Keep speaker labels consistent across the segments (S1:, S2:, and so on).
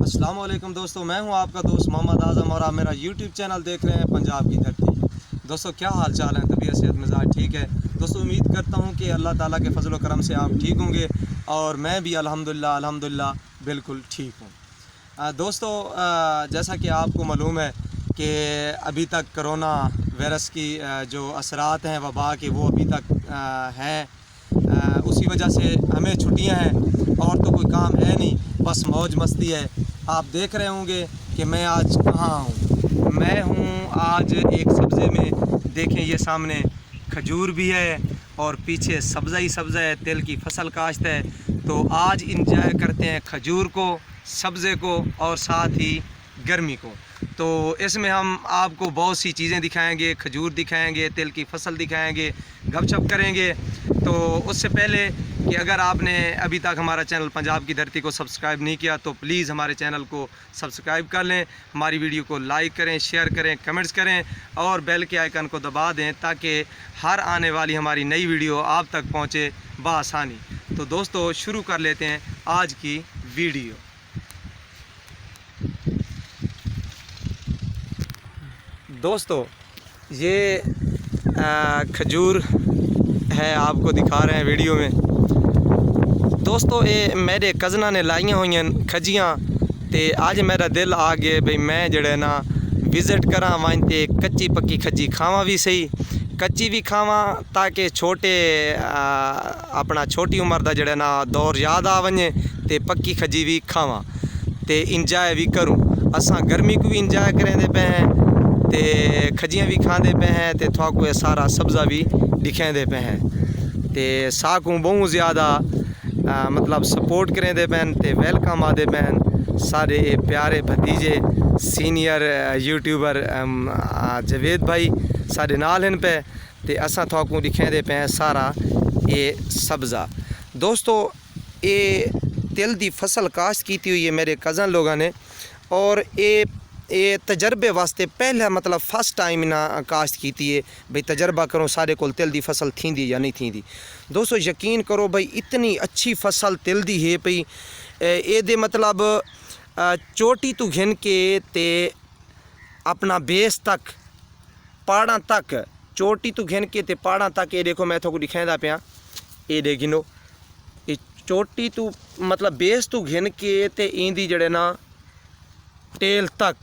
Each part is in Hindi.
S1: अस्सलाम वालेकुम दोस्तों, मैं हूं आपका दोस्त मोहम्मद आज़म और आप मेरा यूट्यूब चैनल देख रहे हैं पंजाब की धरती। दोस्तों क्या हाल चाल है, तबीयत सेहत मिजाज ठीक है? दोस्तों उम्मीद करता हूं कि अल्लाह ताला के फजल व करम से आप ठीक होंगे और मैं भी अल्हम्दुलिल्लाह बिल्कुल ठीक हूं। दोस्तों जैसा कि आपको मालूम है कि अभी तक कोरोना वायरस की जो असरात हैं वबा के वो अभी तक हैं। उसी वजह से हमें छुट्टियां हैं और तो कोई काम है नहीं, बस मौज मस्ती है। आप देख रहे होंगे कि मैं आज कहाँ हूँ। मैं हूँ आज एक सब्ज़े में, देखें ये सामने खजूर भी है और पीछे सब्ज़ा ही सब्ज़ा है, तेल की फसल काश्त है। तो आज इंजॉय करते हैं खजूर को, सब्ज़े को और साथ ही गर्मी को। तो इसमें हम आपको बहुत सी चीज़ें दिखाएंगे, खजूर दिखाएंगे, तेल की फसल दिखाएंगे, गपशप करेंगे। तो उससे पहले कि अगर आपने अभी तक हमारा चैनल पंजाब की धरती को सब्सक्राइब नहीं किया तो प्लीज़ हमारे चैनल को सब्सक्राइब कर लें, हमारी वीडियो को लाइक करें, शेयर करें, कमेंट्स करें और बेल के आइकन को दबा दें ताकि हर आने वाली हमारी नई वीडियो आप तक पहुँचे बआसानी। तो दोस्तों शुरू कर लेते हैं आज की वीडियो। दोस्तों ये खजूर है, आपको दिखा रहे हैं वीडियो में। दोस्तों ये मेरे कज़ना ने लाइया हुई खजियाँ, तो अज मेरा दिल आ गया भाई मैं जड़े ना विज़िट करा वहीं ते कच्ची पक्की खजी खावा भी सही, कच्ची भी खावा ताकि छोटे अपना छोटी उम्र का जड़े ना दौर याद आ वने, ते पक्की खजी भी खावा ते इंजॉय भी करूँ। असां गर्मी को भी इंजॉय करेंदे पे हैं ते खजियाँ भी खाते पे हैं, तो थोड़ा को सारा सब्ज़ा भी दिखेंदे पे हैं, तो साकू बहुत ज़्यादा मतलब सपोर्ट करेंदे पैन ते वेलकम आदे पैन सारे प्यारे भतीजे सीनियर यूट्यूबर जवेद भाई सारे नाल हैं पे, ते असां थोड़ा दिखेंदे पे हैं सारा ये सब्ज़ा। दोस्तों ये तिल दी फसल काश्त की हुई है मेरे कज़न लोगों ने और ये तजर्बे वास्ते पहला मतलब फर्स्ट टाइम इन्हें काश्त की है भाई तजर्बा करो सारे को तिल दी फसल थी या नहीं थी। दोस्तों यकीन करो भाई इतनी अच्छी फसल तिल दी है पई, ये दे मतलब चोटी तो घिन के ते अपना बेस तक पहाड़ा तक, चोटी तो घिन के ते पहाड़ा तक, ये देखो मैं थोड़ा दिखादा पाया, ये दे गिनो ये चोटी तो मतलब बेस तो घिन के ते इंदी जड़े ना टेल तक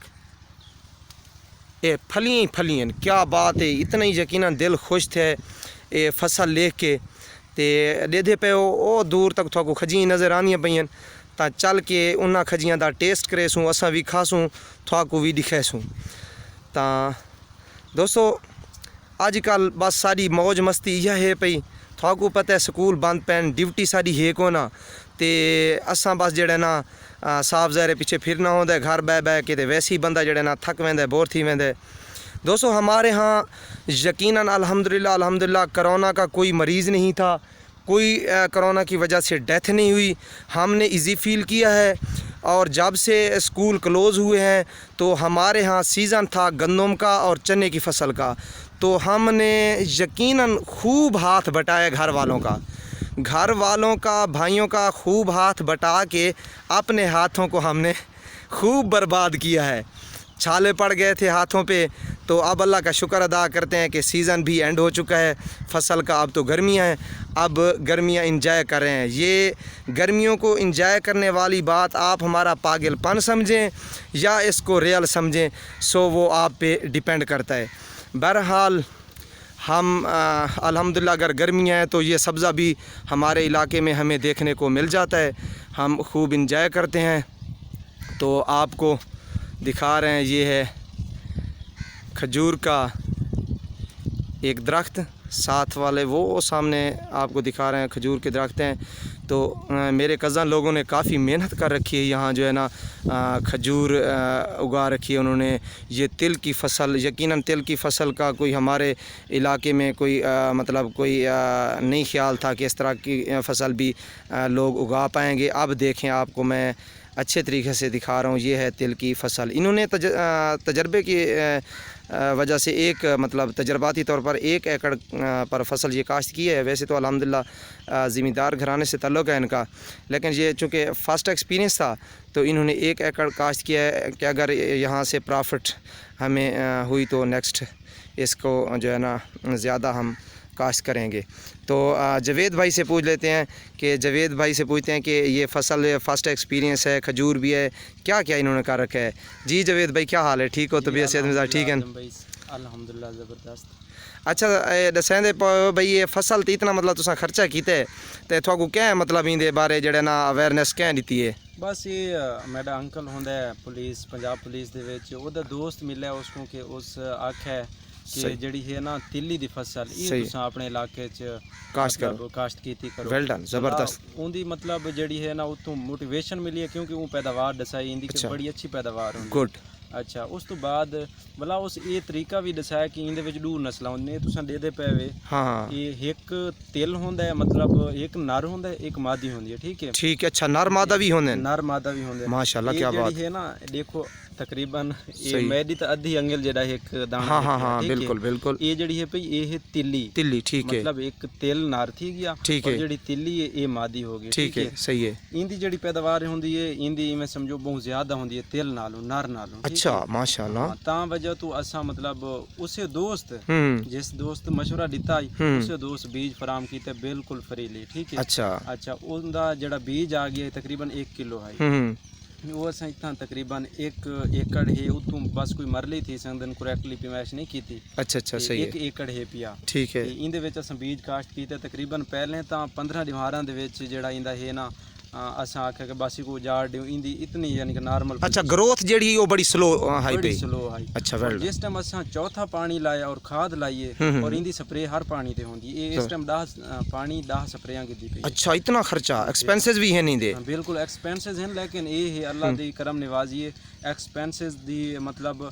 S1: ये फलियाँ ही फलियाँ। क्या बात है, इतना ही यकीनन दिल खुश थे ये फसल लेख के। ते देदे पे ओ दूर तक थोड़ा खजियाँ नज़र आनियाँ पईन, ता चल के उन्हें खजियाँ का टेस्ट करे सूँ, असा भी खासूँ, थोड़ा को भी दिखे सूँ। ता दोस्तों अजकल बस सारी मौज मस्ती यह है पई, थोड़ा को पता है स्कूल बंद पैन, ड्यूटी सारी है को ना, ते असा बस जड़े ना साफ ज़ाहिर पीछे फिरना होता, घर बह बह के वैसे ही बंदा जड़े ना थक वेंदा, बोर थी वेंदा। दोस्तों हमारे यहाँ यकीनन अल्हम्दुलिल्लाह कोरोना का कोई मरीज़ नहीं था, कोई कोरोना की वजह से डेथ नहीं हुई। हमने इजी फील किया है और जब से स्कूल क्लोज़ हुए हैं तो हमारे यहाँ सीज़न था गंदम का और चने की फसल का, तो हमने यकीनन खूब हाथ बटाया घर वालों का भाइयों का खूब हाथ बटा के अपने हाथों को हमने खूब बर्बाद किया है। छाले पड़ गए थे हाथों पे, तो अब अल्लाह का शुक्र अदा करते हैं कि सीज़न भी एंड हो चुका है फसल का, अब तो गर्मियाँ हैं, अब गर्मियाँ इंजॉय कर रहे हैं। ये गर्मियों को इंजॉय करने वाली बात आप हमारा पागलपन समझें या इसको रियल समझें, सो वो आप पे डिपेंड करता है। बहरहाल हम अल्हम्दुलिल्लाह अगर गर्मियाँ हैं तो ये सब्ज़ा भी हमारे इलाके में हमें देखने को मिल जाता है, हम खूब इंजॉय करते हैं। तो आपको दिखा रहे हैं, ये है खजूर का एक दरख्त, साथ वाले वो सामने आपको दिखा रहे हैं खजूर के दरख्त हैं। तो मेरे कज़न लोगों ने काफ़ी मेहनत कर रखी है, यहाँ जो है ना खजूर उगा रखी है उन्होंने। ये तिल की फसल, यकीनन तिल की फसल का कोई हमारे इलाके में कोई मतलब कोई नहीं ख्याल था कि इस तरह की फसल भी लोग उगा पाएंगे। अब देखें आपको मैं अच्छे तरीके से दिखा रहा हूँ, ये है तिल की फसल। इन्होंने तजर्बे की वजह से एक मतलब तजर्बाती तौर पर 1 एकड़ पर फसल ये काश्त की है। वैसे तो अल्हम्दुलिल्लाह ज़मींदार घराने से ताल्लुक़ है इनका, लेकिन ये चूँकि फ़र्स्ट एक्सपीरियंस था तो इन्होंने 1 एकड़ काश्त किया है कि अगर यहाँ से प्रॉफिट हमें हुई तो नेक्स्ट इसको जो है ना ज़्यादा हम काश्त करेंगे। तो जवेद भाई से पूछ लेते हैं कि जवेद भाई से पूछते हैं कि ये फसल फर्स्ट एक्सपीरियंस है, खजूर भी है, क्या क्या इन्होंने कर रखा है। जी जवेद भाई क्या हाल है, ठीक हो? तबीयत सेहत मिजाज ठीक है?
S2: अल्हम्दुलिल्लाह ज़बरदस्त।
S1: अच्छा दसेंदे भाई ये फसल तो इतना मतलब तुसा खर्चा कीता ते थोकू क्या मतलब इंदे बारे जेड़ा ना अवेयरनेस क्या दी है?
S2: बस ये मेरा अंकल होंदा है पुलिस पंजाब पुलिस दे विच, ओदा दोस्त मिले उसको कि उस आख्या कि जेड़ी है ना तिल्ली दी फसल ये तुसा अपने इलाके च
S1: काश्त करो,
S2: काश्त कीती करो।
S1: वेल डन, जबरदस्त।
S2: उनदी मतलब जेड़ी है ना उतो मोटिवेशन मिली है क्योंकि वो पैदावार दसाई इंदी कि बड़ी अच्छी पैदावार होंदी।
S1: गुड।
S2: अच्छा उस तो बाद भला उस ये तरीका भी दसाया कि इंदे विच 2 नस्लां होंदियां तुसां देदे पवे।
S1: हाँ
S2: ये एक तिल होंदा है मतलब एक नर होंदा है एक मादी होंदी है, ठीक है?
S1: ठीक है। अच्छा नर मादा भी होंदे?
S2: नर मादा भी होंदे
S1: माशाल्लाह, क्या बात
S2: है ना। देखो तकरीबन ये मेरी तो अद्धी अंगल जेड़ा एक दाना।
S1: हाँ हाँ हाँ बिल्कुल बिल्कुल।
S2: ये जड़ी है भाई ये है तिल्ली।
S1: तिल्ली ठीक है,
S2: मतलब एक तिल नार थी गया,
S1: ठीक है।
S2: जड़ी तिल्ली है ये मादी हो गई,
S1: ठीक है, सही है।
S2: इंदी जड़ी पैदावार होंदी है इंदी मैं समझो बहुत ज्यादा होंदी है तिल नालों नर नालों।
S1: अच्छा माशाल्लाह।
S2: ता वजह तो असा मतलब उसे दोस्त जिस दोस्त मशवरा दिता उसे दोस्त बीज फराम कीते बिल्कुल फ्रीली, ठीक है?
S1: अच्छा
S2: अच्छा उनदा जड़ा बीज आ गया तकरीबन 1 किलो है वो असा इतना तकरीबन 1 एकड़ है उतों बस कोई मरली थी संदन करेक्टली पिमाइश नहीं की थी।
S1: अच्छा अच्छा सही है।
S2: 1 एकड़ है पिया,
S1: ठीक है।
S2: इंदे विच असा बीज काश्त कीते तकरीबन पहले ता 15 दिहारां दे विच जेड़ा इंदा है ना असा आख्या कि बस को जाड़ दियो इंदी इतनी यानी कि नॉर्मल।
S1: अच्छा ग्रोथ जेड़ी वो बड़ी स्लो हाई पे?
S2: Slow high. अच्छा वेल जिस टाइम असा चौथा पानी लाया और खाद लाइए और इंदी स्प्रे हर पानी ते होंदी ये इस टाइम 10 पानी 10 स्प्रेयां कीती पे।
S1: अच्छा इतना खर्चा एक्सपेंसेस भी है नहीं दे?
S2: बिल्कुल एक्सपेंसेस हैं लेकिन ये है अल्लाह दी करम नवाजी है एक्सपेंसेस दी मतलब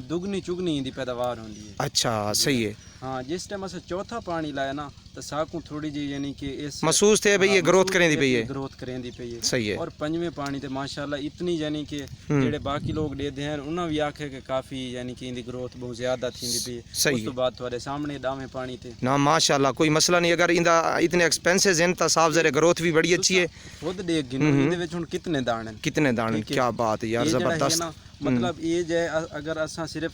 S2: दुगनी चुगनी इंदी पैदावार होंदी है।
S1: अच्छा सही है।
S2: हाँ जिस टाइम अस चौथा पानी लाया ना तो साकू थोड़ी जी यानी कि इस
S1: महसूस थे भाई ये ग्रोथ करें दी पई है,
S2: ग्रोथ करें दी पई है,
S1: सही है।
S2: और पंजवें पानी ते माशाल्लाह इतनी यानी कि जेड़े बाकी लोग देते हैं उन्हें भी आखे कि काफी यानी कि इंदी ग्रोथ बहुत ज्यादा थींदी पई है।
S1: सही
S2: उस तो बाद तुम्हारे सामने दावे पानी ते
S1: ना माशाल्लाह कोई मसला नहीं। अगर इंदा इतने एक्सपेंसेस हैं तो साफ जरे ग्रोथ भी बड़ी अच्छी है।
S2: खुद देख गिनो इंदे विच हुन कितने दाने
S1: कितने दाने, क्या बात है यार जबरदस्त।
S2: मतलब ये जे अगर असा सिर्फ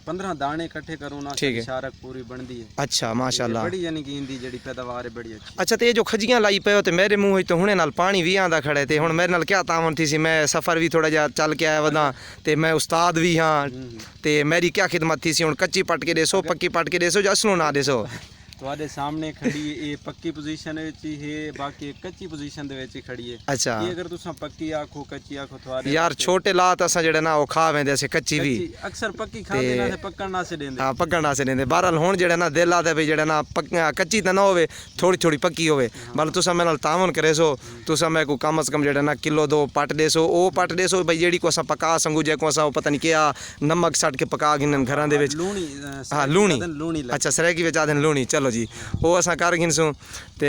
S2: 15 दाने इकट्ठे करो ना शारक पूरी बनदी है।
S1: अच्छा माशाल्लाह
S2: बड़ी यानी कि इंदी जेडी पैदावार है बड़ी अच्छी।
S1: अच्छा तो ये जो खजियां लाई पे हो तो मेरे मुंह तो हुणे नाल पानी भी आंदा खड़े थे हुण मेरे नाल क्या तावन थी सी। मैं सफ़र भी थोड़ा जा चल के आया वदा ते मैं उस्ताद भी हाँ ते मेरी क्या खिदमत थी सी। हुण कच्ची पट के देसो पक्की पट के देसो या असलों ना देसो?
S2: ਤੁਹਾਡੇ ਸਾਹਮਣੇ ਖੜੀ ਇਹ ਪੱਕੀ ਪੋਜੀਸ਼ਨ ਵਿੱਚ ਹੀ ਹੈ ਬਾਕੀ ਕੱਚੀ ਪੋਜੀਸ਼ਨ ਦੇ ਵਿੱਚ ਹੀ ਖੜੀ ਹੈ।
S1: ਅੱਛਾ
S2: ਇਹ ਅਗਰ ਤੁਸੀਂ ਪੱਕੀ ਆਖੋ ਕੱਚੀ ਆਖੋ ਤੁਹਾਡੇ
S1: ਯਾਰ ਛੋਟੇ ਲਾਤ ਅਸਾਂ ਜਿਹੜੇ ਨਾ ਉਹ ਖਾ ਵੈਂਦੇ ਅਸੀਂ ਕੱਚੀ ਵੀ
S2: ਅਕਸਰ ਪੱਕੀ ਖਾਂਦੇ ਨਾ ਤੇ ਪੱਕਣ ਨਾ ਸੇ ਦਿੰਦੇ।
S1: ਹਾਂ ਪੱਕਣ ਨਾ ਸੇ ਦਿੰਦੇ। ਬਹਰਾਲ ਹੁਣ ਜਿਹੜਾ ਨਾ ਦਿਲ ਆਦੇ ਵੀ ਜਿਹੜਾ ਨਾ ਕੱਚੀ ਤਾਂ ਨਾ ਹੋਵੇ ਥੋੜੀ ਥੋੜੀ ਪੱਕੀ ਹੋਵੇ। ਮਤਲਬ ਤੁਸੀਂ ਮੇਰੇ ਨਾਲ ਤਾਵਨ ਕਰੇ ਸੋ ਤੁਸੀਂ ਮੈਂ ਕੋ ਕਮ ਸੇ ਕਮ ਜਿਹੜਾ ਨਾ ਕਿਲੋ 2 ਪੱਟ ਦੇ ਸੋ ਉਹ ਪੱਟ ਦੇ ਸੋ ਬਈ ਜਿਹੜੀ ਕੋ ਅਸਾਂ ਪਕਾ ਸੰਗੂ ਜੇ ਕੋ ਅਸਾਂ ਉਹ ਪਤਾ ਨਹੀਂ ਕਿਆ ਨਮਕ ਛੱਡ ਕੇ ਪਕਾ ਗਿੰਨ ਘਰਾਂ ਦੇ ਵਿੱਚ
S2: ਲੂਣੀ।
S1: ਹਾਂ ਲੂਣੀ। ਅੱਛਾ ਸਰੇਗੀ ਵਿੱਚ ਆਦਨ ਲੂਣੀ। ਚਲੋ ਜੀ ਉਹ असा कर गिनसूँ ते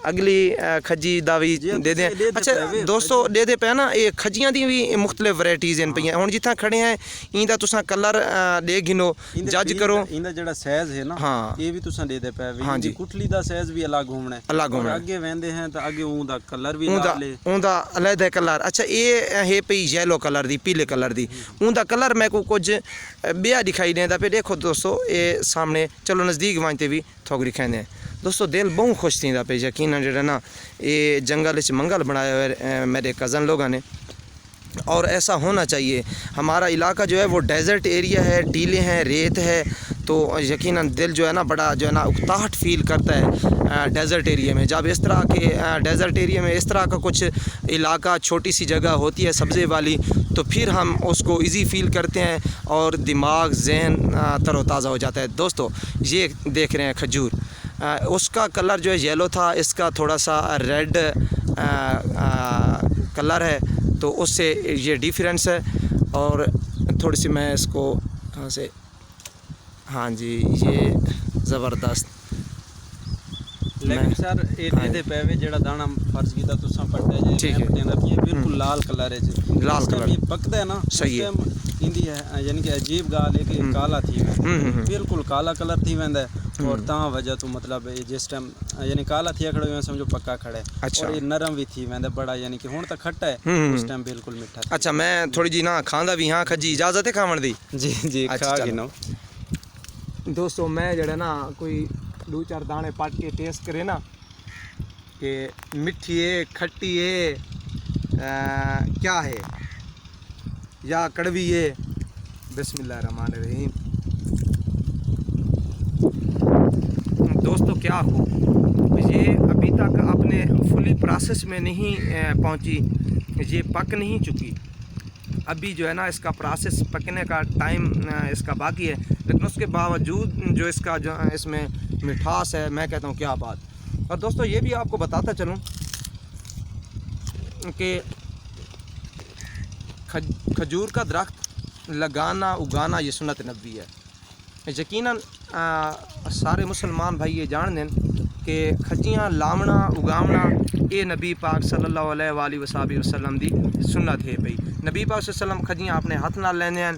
S1: अगली खजी दा भी दे दें। अच्छा दोस्तों दे दे पे ना ये खजियां दी भी मुख्तलिफ वैराइटीज़ हैं पईयां हुण जित्थां खड़े हैं इंदा तुसां कलर दे गिनो जज करो
S2: इंदा जेड़ा साइज है ना
S1: हाँ
S2: ये भी तुसां दे दे पे हाँ जी कुठली दा साइज भी अलग होना है
S1: अलग होना
S2: आगे वेंदे हैं तो आगे ऊंदा कलर भी लाले
S1: ऊंदा अलग कलर। अच्छा ये है पई येलो कलर दी पीले कलर दी ऊंदा कलर मैं को कुछ बेया दिखाई देंदा पे। देखो दोस्तों ये सामने चलो नज़दीक वांते भी थोक दिखाते हैं दोस्तों दिल बहुत खुश थी पे यकीन जो ना ये जंगल मंगल बनाया हुआ मेरे कज़न लोगों ने और ऐसा होना चाहिए। हमारा इलाका जो है वो डेज़र्ट एरिया है, टीले हैं, रेत है तो यकीनन दिल जो है ना बड़ा जो है ना उकताहट फील करता है डेज़र्ट एरिया में। जब इस तरह के डेज़र्ट एरिया में इस तरह का कुछ इलाका छोटी सी जगह होती है सब्ज़े वाली तो फिर हम उसको इजी फील करते हैं और दिमाग जहन तरोताज़ा हो जाता है। दोस्तों ये देख रहे हैं खजूर उसका कलर जो है येलो था इसका थोड़ा सा रेड कलर है तो उससे ये डिफरेंस है। और थोड़ी सी मैं इसको कहाँ से हाँ जी ये ज़बरदस्त
S2: लेकिन सर ये दे पे जेड़ा दाना फर्ज कीता तुसां पट्टे जे मैं देंदा कि बिल्कुल लाल कलर है।
S1: लाल कलर
S2: ये पकदा है ना
S1: सही है
S2: थींदी है यानी कि अजीब ॻाल्हि है कि काला थी वेंदो बिल्कुल काला कलर थी वेंदा है और ता वजह तो मतलब जिस टाइम यानी काला थिया खड़ो हुए समझो पक्का खड़ा है।
S1: अच्छा।
S2: और ये नरम भी थी वेंदा बड़ा यानी कि हुण तक खट्टा है उस टाइम बिल्कुल मीठा था।
S1: अच्छा मैं थोड़ी जी ना खांदा भी हाँ खजी इजाजत है खावण दी?
S2: जी जी
S1: अच्छा,
S2: खा
S1: चलो।
S2: गिनो
S1: दोस्तों मैं जड़ा ना कोई 2-4 दाने पट के टेस्ट करे ना कि मिठी है खट्टी है क्या है या कड़वी है। बिस्मिल्लाहिर्रहमानिर्रहीम। दोस्तों क्या हो ये अभी तक अपने फुली प्रोसेस में नहीं पहुंची, ये पक नहीं चुकी। अभी जो है ना इसका प्रोसेस पकने का टाइम इसका बाकी है, लेकिन उसके बावजूद जो इसका जो इसमें मिठास है मैं कहता हूँ क्या बात। और दोस्तों ये भी आपको बताता चलूँ कि खजूर का दरख्त लगाना उगाना ये सुन्नत नबी है। यकीनन सारे मुसलमान भाई ये जान दें कि खजियाँ लावना उगावना ये नबी पाक सल्लल्लाहु अलैहि वसल्लम दी सुन्नत है भाई। नबी पाक सल्लम खजियाँ अपने हथ नाल लैंदे हैं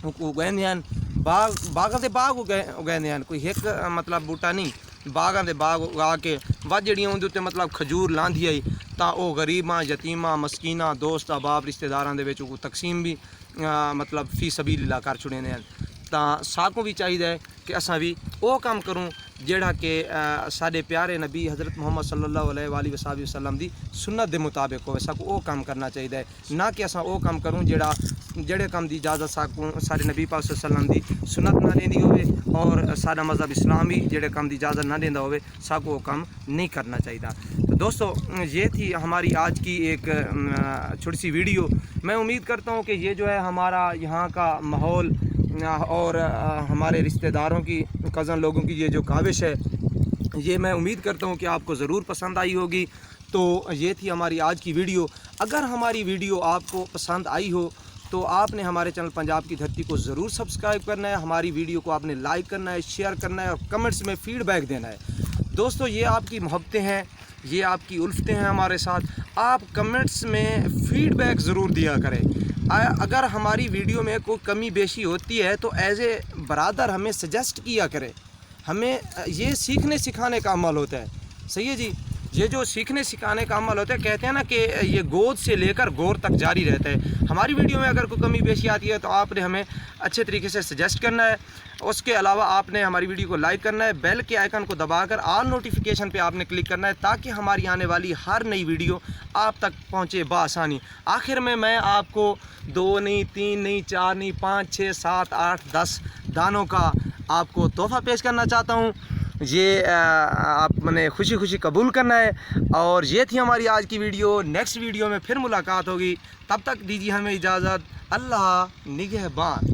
S1: उगांदे हैं, बागां दे बाग उगांदे हैं, कोई एक मतलब बूटा नहीं, बागां दे बाग उगा के वध जड़ियां उंदे उत्ते मतलब खजूर लांदी आई तां ओह गरीबां यतीमां मस्कीनां दोस्त अहबाब रिश्तेदारां दे विच तकसीम भी मतलब फी सबीलिल्लाह कर छुड़े ने। तां साकू भी चाहिए है कि असां भी ओह काम करूँ जेड़ा कि साडे प्यारे नबी हज़रत मुहम्मद सल्लल्लाहु अलैहि वसल्लम दी सुन्नत दे मुताबिक होवे। साकू ओह काम करना चाहिए है, ना कि असां ओह काम करूँ जेड़े काम की इजाज़त साकू साडे नबी पाक सल्लल्लाहु अलैहि वसल्लम दी सुन्नत ना देंदी होवे और साडा मज़हब इस्लाम भी जेड़े काम की इजाज़त ना देंदा होवे साकू वो काम नहीं करना चाहिए। तो दोस्तों ये थी हमारी आज की एक छोटी सी वीडियो। मैं उम्मीद करता हूँ कि ये जो है हमारा यहाँ का माहौल और हमारे रिश्तेदारों की कज़न लोगों की ये जो काविश है ये मैं उम्मीद करता हूँ कि आपको ज़रूर पसंद आई होगी। तो ये थी हमारी आज की वीडियो। अगर हमारी वीडियो आपको पसंद आई हो तो आपने हमारे चैनल पंजाब की धरती को ज़रूर सब्सक्राइब करना है, हमारी वीडियो को आपने लाइक करना है, शेयर करना है और कमेंट्स में फ़ीडबैक देना है। दोस्तों ये आपकी मोहब्बतें हैं, ये आपकी उल्फतें हैं हमारे साथ। आप कमेंट्स में फ़ीडबैक ज़रूर दिया करें। अगर हमारी वीडियो में कोई कमी बेशी होती है तो एज ए बरादर हमें सजेस्ट किया करें। हमें ये सीखने सिखाने का अमल होता है, सही है जी। ये जो सीखने सिखाने का अमल होता है, कहते हैं ना कि ये गोद से लेकर गौर तक जारी रहता है। हमारी वीडियो में अगर कोई कमी बेशी आती है तो आपने हमें अच्छे तरीके से सजेस्ट करना है। उसके अलावा आपने हमारी वीडियो को लाइक करना है, बेल के आइकन को दबाकर ऑल नोटिफिकेशन पे आपने क्लिक करना है ताकि हमारी आने वाली हर नई वीडियो आप तक पहुँचे बआसानी। आखिर में मैं आपको 2 नहीं 3 नहीं 4 नहीं 5 6 7 8 10 दानों का आपको तोहफ़ा पेश करना चाहता हूँ। ये आप मैंने खुशी खुशी कबूल करना है। और ये थी हमारी आज की वीडियो। नेक्स्ट वीडियो में फिर मुलाकात होगी, तब तक दीजिए हमें इजाज़त। अल्लाह निगहबान।